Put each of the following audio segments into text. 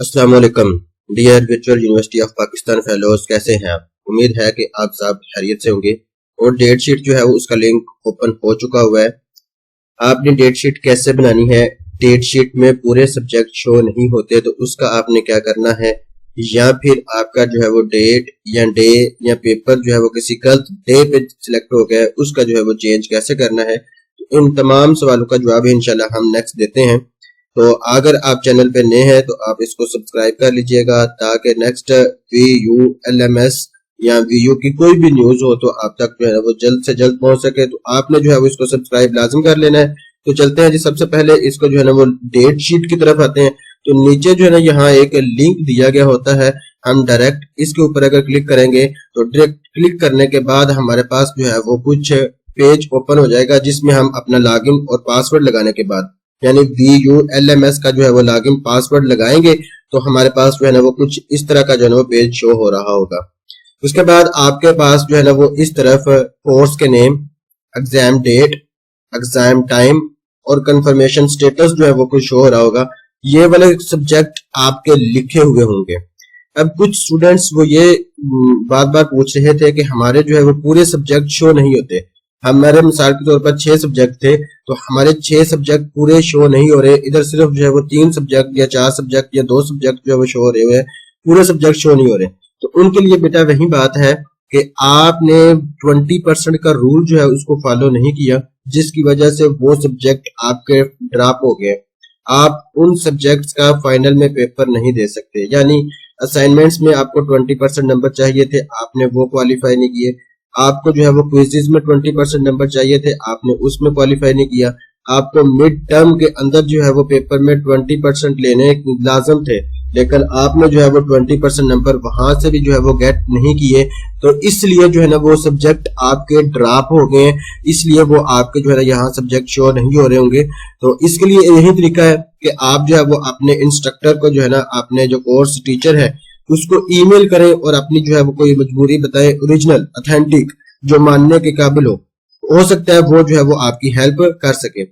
अस्सलाम वालेकुम dear virtual university of Pakistan fellows, कैसे हैं आप? उम्मीद है कि आप सब खैरियत से होंगे। और डेट शीट जो है वो उसका लिंक ओपन हो चुका हुआ है। आपने डेट शीट कैसे बनानी है? डेट शीट में पूरे सब्जेक्ट शो नहीं होते तो उसका आपने क्या करना है, या फिर आपका जो है वो डेट या डे या पेपर जो है वो किसी गलत डे पे सिलेक्ट हो गया है, उसका जो है वो चेंज कैसे करना है। तो इन तमाम सवालों का जवाब इंशाल्लाह हम नेक्स्ट देते हैं। तो अगर आप चैनल पे नए हैं तो आप इसको सब्सक्राइब कर लीजिएगा ताकि नेक्स्ट VULMS या VU की कोई भी न्यूज हो तो आप तक जो है वो जल्द से जल्द पहुंच सके। तो आपने जो है वो इसको सब्सक्राइब लाजम कर लेना है। तो चलते हैं जी, सबसे पहले इसको जो है ना वो डेट शीट की तरफ आते हैं। तो नीचे जो है ना यहाँ एक लिंक दिया गया होता है, हम डायरेक्ट इसके ऊपर अगर क्लिक करेंगे तो डायरेक्ट क्लिक करने के बाद हमारे पास जो है वो कुछ पेज ओपन हो जाएगा जिसमें हम अपना लॉगिन और पासवर्ड लगाने के बाद यानी VULMS का जो है वो लॉगिन पासवर्ड लगाएंगे तो हमारे पास जो है ना वो कुछ इस तरह का जो है ना वो पेज शो हो रहा होगा। उसके बाद आपके पास जो है ना वो इस तरफ कोर्स के name, exam date, exam time और कंफर्मेशन स्टेटस जो है वो कुछ शो हो रहा होगा। ये वाले सब्जेक्ट आपके लिखे हुए होंगे। अब कुछ स्टूडेंट्स वो ये बार बार पूछ रहे थे कि हमारे जो है वो पूरे सब्जेक्ट शो नहीं होते। हमारे मिसाल के तौर पर 6 सब्जेक्ट थे तो हमारे 6 सब्जेक्ट पूरे शो नहीं हो रहे, इधर सिर्फ जो है वो 3 सब्जेक्ट या 4 सब्जेक्ट या 2 सब्जेक्ट जो है वो शो हो रहे हुए, पूरे सब्जेक्ट शो नहीं हो रहे। तो उनके लिए बेटा वही बात है कि आपने 20% का रूल जो है उसको फॉलो नहीं किया, जिसकी वजह से वो सब्जेक्ट आपके ड्रॉप हो गए। आप उन सब्जेक्ट्स का फाइनल में पेपर नहीं दे सकते। यानी असाइनमेंट्स में आपको 20% नंबर चाहिए थे, आपने वो क्वालिफाई नहीं किए। आपको जो है वो क्विज़ेस में 20% नंबर चाहिए थे, आपने उसमें क्वालिफाई नहीं किया। आपको मिड टर्म के अंदर जो है वो पेपर में 20% लेने लाजम थे, लेकिन आपने जो है वो 20% नंबर वहां से भी जो है वो गेट नहीं किए। तो इसलिए जो है ना वो सब्जेक्ट आपके ड्रॉप हो गए, इसलिए वो आपके जो है ना यहाँ सब्जेक्ट शो नहीं हो रहे होंगे। तो इसके लिए यही तरीका है कि आप जो है वो अपने इंस्ट्रक्टर को जो है ना, अपने जो कोर्स टीचर है उसको ईमेल करें और अपनी जो है वो कोई मजबूरी बताएं, ओरिजिनल ऑथेंटिक जो मानने के काबिल हो सकता है वो जो है वो आपकी हेल्प कर सके।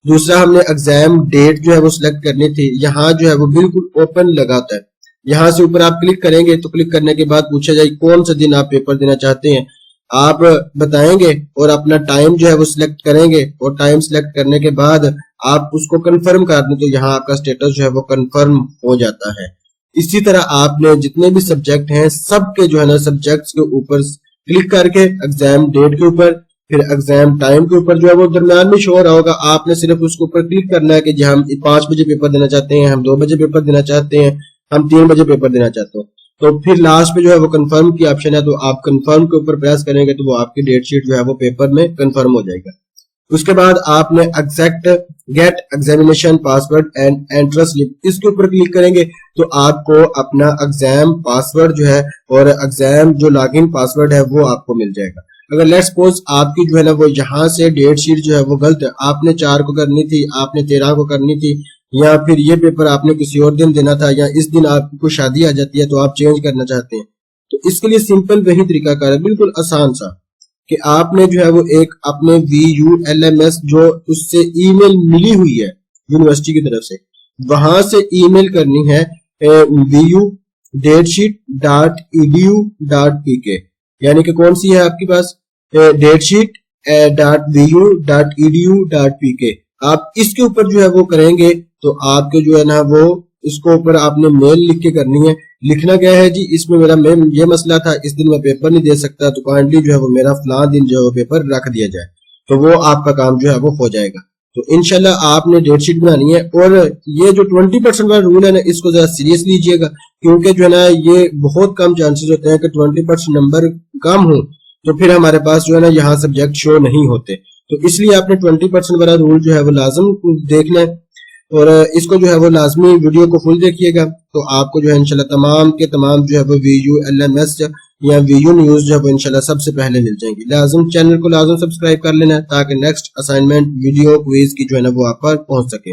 दूसरा, हमने एग्जाम डेट जो है वो सिलेक्ट करनी थी। यहाँ जो है वो बिल्कुल ओपन लगाता है, यहाँ से ऊपर आप क्लिक करेंगे तो क्लिक करने के बाद पूछा जाए कौन सा दिन आप पेपर देना चाहते हैं, आप बताएंगे और अपना टाइम जो है वो सिलेक्ट करेंगे और टाइम सिलेक्ट करने के बाद आप उसको कंफर्म कर दें तो यहाँ आपका स्टेटस जो है वो कंफर्म हो जाता है। इसी तरह आपने जितने भी सब्जेक्ट हैं सबके जो है ना सब्जेक्ट्स के ऊपर क्लिक करके एग्जाम डेट के ऊपर, फिर एग्जाम टाइम के ऊपर जो है वो दरम्यान में शो हो रहा होगा। आपने सिर्फ उसके ऊपर क्लिक करना है कि जी हम 5 बजे पेपर देना चाहते हैं, हम 2 बजे पेपर देना चाहते हैं, हम 3 बजे पेपर देना चाहते हैं। तो फिर लास्ट में जो है वो कंफर्म की ऑप्शन है, तो आप कंफर्म के ऊपर प्रेस करेंगे तो वो आपकी डेट शीट जो है वो पेपर में कंफर्म हो जाएगा। उसके बाद आपने accept get examination password and enter slip, इसके ऊपर क्लिक करेंगे तो आपको अपना एग्जाम पासवर्ड जो है और एग्जाम जो लॉगिन पासवर्ड है वो आपको मिल जाएगा। अगर लेट्स सपोज आपकी जो है ना वो यहाँ से डेट शीट जो है वो गलत है, आपने 4 को करनी थी, आपने 13 को करनी थी, या फिर ये पेपर आपने किसी और दिन देना था, या इस दिन आपको शादी आ जाती है तो आप चेंज करना चाहते हैं, तो इसके लिए सिंपल वही तरीका कार है, बिल्कुल आसान सा, कि आपने जो है वो एक अपने VULMS जो उससे ईमेल मिली हुई है यूनिवर्सिटी की तरफ से, वहां से ईमेल करनी है VU-datesheet.edu.pk, यानी कि कौन सी है आपके पास datesheet.vu.edu.pk। आप इसके ऊपर जो है वो करेंगे तो आपके जो है ना वो इसको ऊपर आपने मेल लिख के करनी है। लिखना क्या है जी, इसमें मेरा ये मसला था, इस दिन मैं पेपर नहीं दे सकता, तो काइंडली जो है वो मेरा फलां दिन जो है वो पेपर रख दिया जाए, तो वो आपका काम जो है वो हो जाएगा। तो इंशाल्लाह आपने डेट शीट बनानी है। और ये जो 20% वाला रूल है ना, इसको जरा सीरियस लीजिएगा, क्योंकि जो है ना ये बहुत कम चांसेस होते हैं कि 20% नंबर कम हो तो फिर हमारे पास जो है ना यहाँ सब्जेक्ट शो नहीं होते। तो इसलिए आपने 20% वाला रूल जो है वो लाजम देखना है और इसको जो है वो लाजमी वीडियो को फुल देखिएगा, तो आपको जो है इंशाल्लाह तमाम के तमाम जो है वो VULMS या VU न्यूज जो है वो इंशाल्लाह सबसे पहले मिल जाएंगी। लाजम चैनल को लाजम सब्सक्राइब कर लेना ताकि नेक्स्ट असाइनमेंट वीडियो क्विज की जो है ना वो आप पर पहुंच सके।